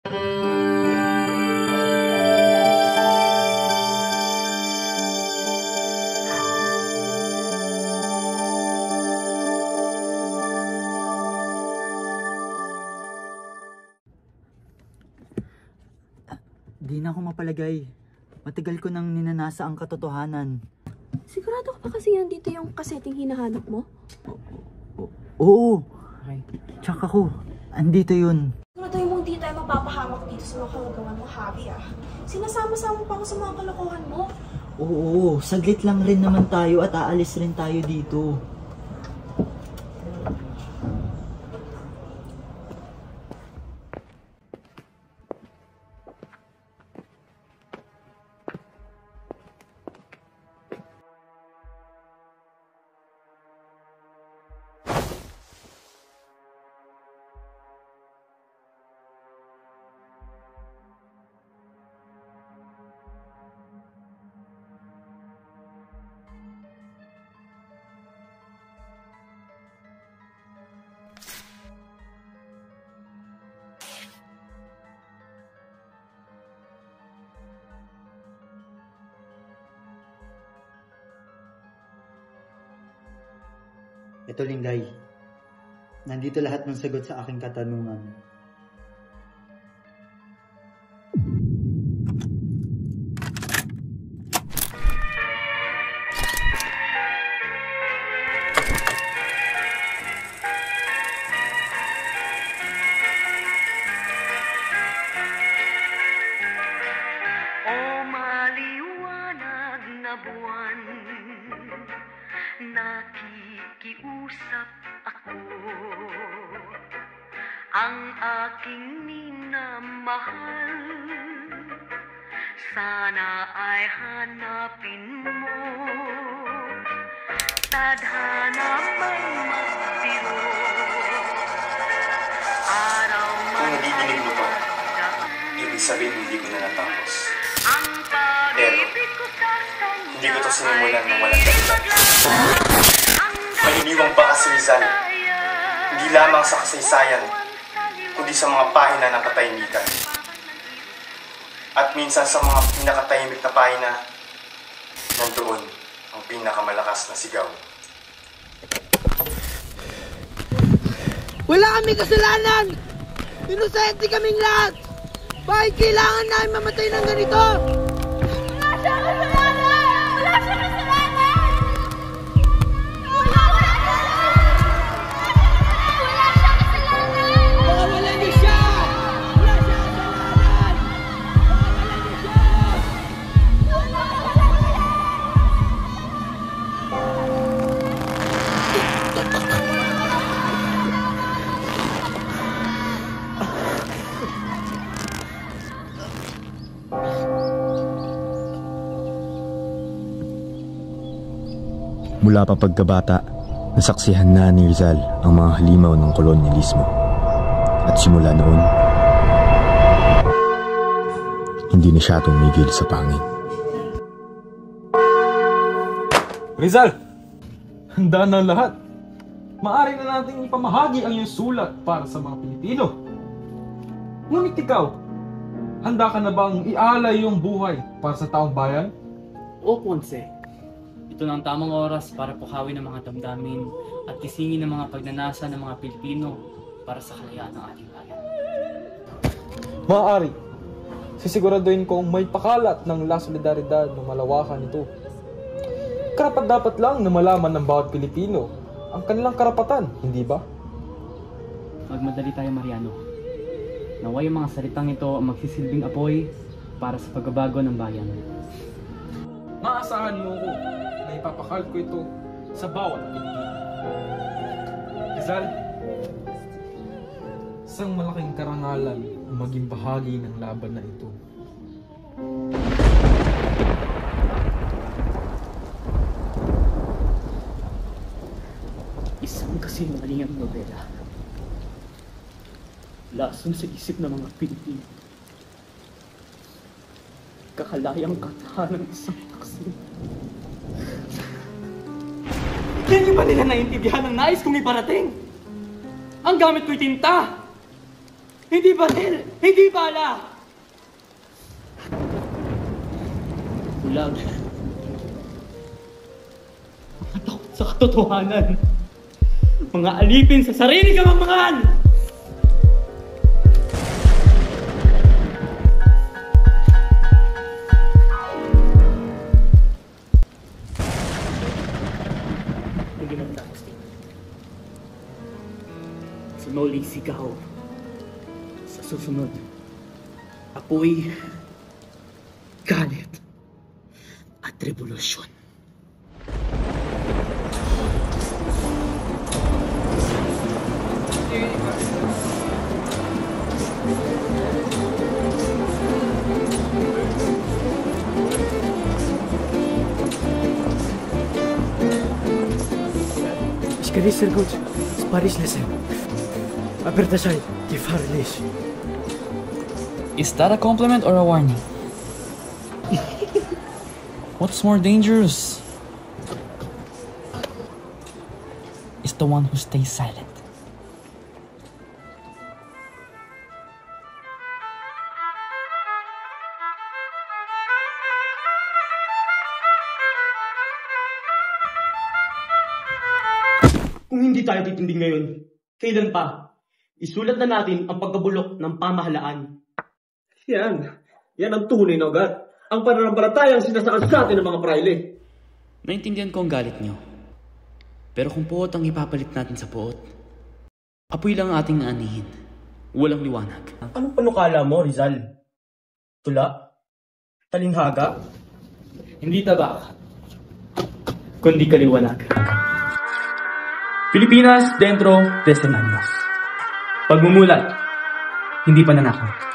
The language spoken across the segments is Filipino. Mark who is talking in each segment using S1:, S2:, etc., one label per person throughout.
S1: Di na ako mapalagay. Matagal ko nang ninanasa ang katotohanan.
S2: Sigurado ka pa kasi yan dito yung kaseteng hinahanap mo?
S1: Oo. Tsaka ko, andito yun.
S2: Sigurado mong di tayo mapapahamak dito sa mga kalagawan mo, Javi ah. Sinasama-sama pa ako sa mga kalokohan mo.
S1: Oo, saglit lang rin naman tayo at aalis rin tayo dito. Ito, Linggay. Nandito lahat ng sagot sa aking katanungan.
S3: O maliwanag na buwan, nakikiusap ako, ang aking minamahal, sana ay hanapin mo, tadhana may magdiro, araw
S4: Kung nadidinig mo to, ibig sabihin hindi ko na natapos. Pero, hindi ko to sinimulan ng walang dahilan. May iniwang baka si Rizal, hindi lamang sa kasaysayan, kundi sa mga pahina ng katahimikan. At minsan sa mga pinakatahimik na pahina, nandoon ang pinakamalakas na sigaw.
S5: Wala kami kasalanan! Inosente kaming lahat! Bakit kailangan namin mamatay ng ganito?
S2: Wala siyang kasalanan! Wala siyang kasalanan! Wala siyang kasalanan!
S5: Pakawalan niyo siya! Wala siyang kasalanan! Pakawalan niyo siya!
S6: Mula pa pagkabata, nasaksihan na ni Rizal ang mga halimaw ng kolonyalismo. At simula noon, hindi na siya tumigil sa pangin.
S7: Rizal! Handa na lahat. Maaari na natin ipamahagi ang iyong sulat para sa mga Pilipino. Ngunit ikaw, handa ka na bang ialay iyong buhay para sa taong bayan?
S8: O Ponce, ito na ang tamang oras para pukawin ang mga damdamin at kisingin ang mga pagnanasa ng mga Pilipino para sa kalayaan ng ating bayan.
S7: Maaari. Sisiguraduhin kong may pakalat ng La Solidaridad ng malawakan ito. Karapat-dapat lang na malaman ng bawat Pilipino ang kanilang karapatan, hindi ba?
S8: Magmadali tayo, Mariano. Naway ang mga salitang ito ang magsisilbing apoy para sa pagbabago ng bayan.
S7: Maasahan mo ko na ipapakal ko ito sa bawat Pilipino. Rizal, isang malaking karangalan ang maging bahagi ng laban na ito.
S8: Isang kasinungalingang nobela. Lason sa isip ng mga Pilipino. Kakalayang katahan ng isang taksin. Hindi ba nila naintindihan ang nais kong iparating? Ang gamit ko'y tinta!
S5: Hindi baril! Hindi bala!
S8: Bulag. Mga takot sa katotohanan. Mga alipin sa sarili kamamahan! Hindi magtapos din. Sinuling sigaw. Sa susunod, apoy, galit, at revolusyon.
S5: Скорее, Сергуч, спарись лесем. Apertashay, Tifarlish.
S9: Is that a compliment or a warning? What's more dangerous is the one who stays silent.
S10: Kung hindi tayo titindig ngayon, kailan pa? Isulat na natin ang pagkabulok ng pamahalaan.
S11: Yan ang tunay na ugat. Ang pananampalatayang sinasakal sa atin ng mga praile.
S8: Naintindihan ko ang galit nyo. Pero kung puot ang ipapalit natin sa puot, apoy lang ang ating aanihin. Walang liwanag.
S10: Anong panukala mo, Rizal? Tula? Talinghaga?
S8: Hindi tabak, kundi kaliwanag.
S10: Pilipinas dentro de 100 años. Pagmumulat, hindi pa nanakaw.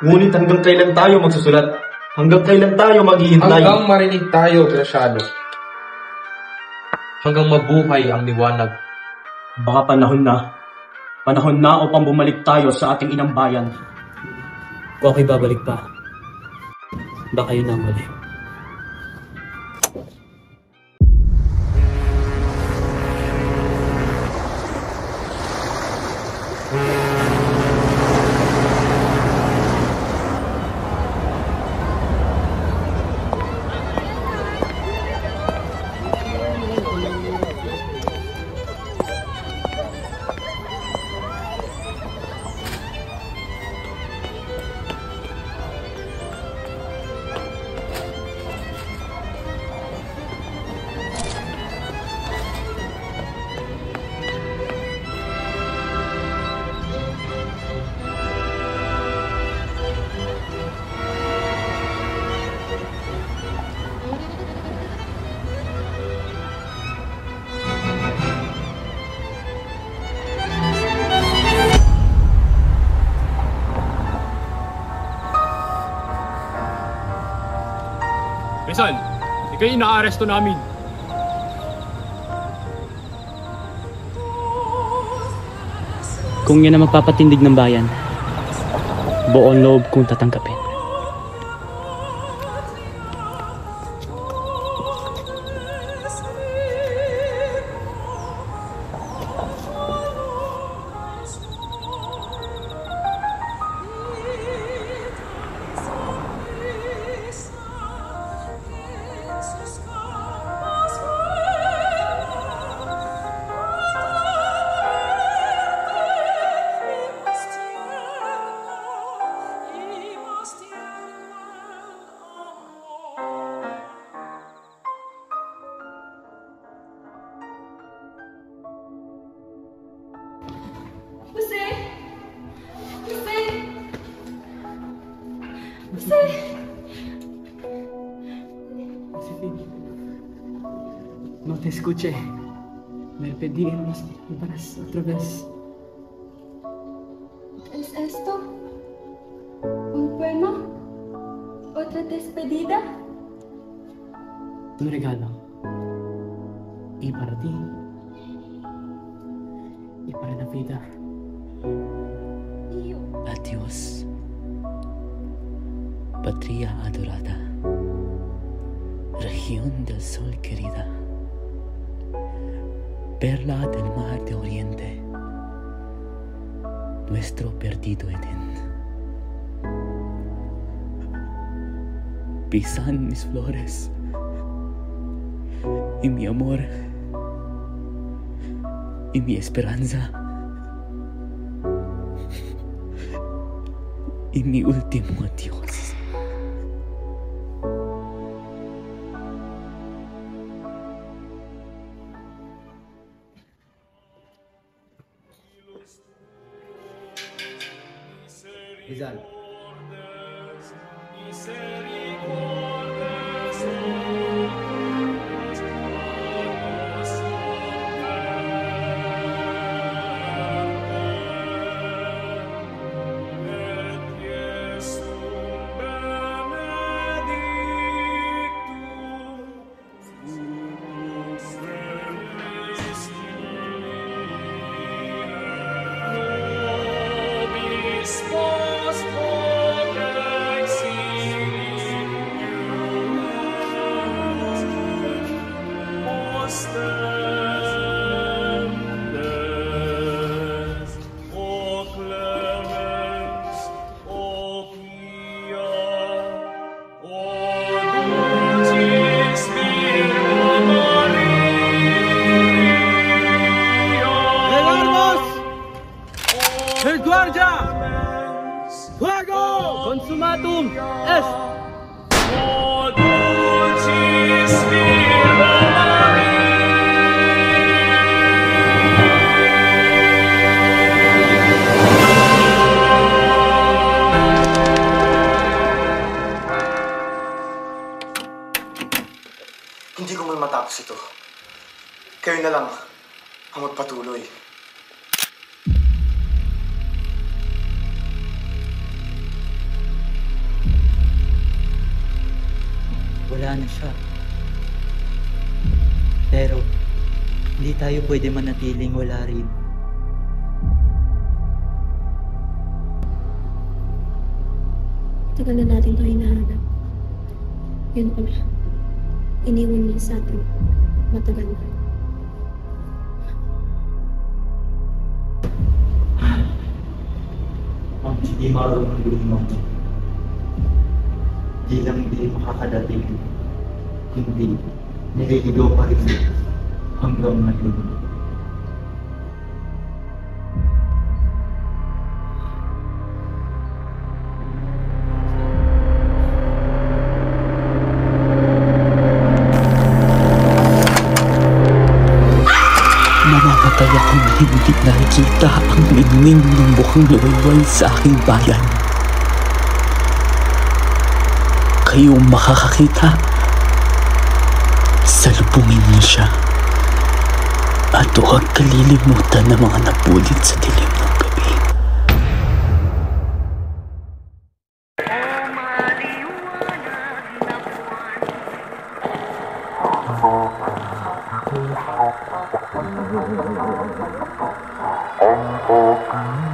S10: Ngunit hanggang kailan tayo magsusulat? Hanggang kailan tayo maghihintay?
S7: Hanggang marinig tayo, Graciano. Hanggang mabuhay ang liwanag.
S10: Baka panahon na. Panahon na upang bumalik tayo sa ating inang bayan.
S8: Kung ako'y babalik pa, baka yun ang muli.
S12: Rizal, ikaw'y inaaresto namin.
S8: Kung yan ang magpapatindig ng bayan, buong loob kong tatanggapin. No te escuché. Me pedí más otra vez.
S13: ¿Es esto? ¿Un poema? ¿Otra despedida?
S8: Un regalo. Y para ti. Y para la vida. Adiós. Patria adorada. Región del sol querida. Perla del mar de oriente.
S14: nuestro perdido Eden. Pisan mis flores y mi amor y mi esperanza y mi último adiós.
S5: Rizal.
S10: ¡El guardia! ¡Fuego! ¡Consumatum est! ¡O dulcis Virgo
S4: Hindi ko man matapos ito. Kayo na lang ang magpatuloy.
S1: Wala na siya. Pero, hindi tayo pwede manatiling wala rin.
S13: Tagal na natin ito hinahanap. Yun pala. Iniwan niya sa atin. Matagal na.
S1: Ang hindi marunong lumaw. Di lang hindi makakadating. Kundi, nililigaw pa rin hanggang ngayon.
S14: Namamatay akong hindi nakikita ang ningning ng mukhang nawayway sa aking bayan. Kayo makakakita. Salubungin niyo siya. At huwag kalilimutan ng mga napulit sa dilim ng gabi.
S3: Ang aking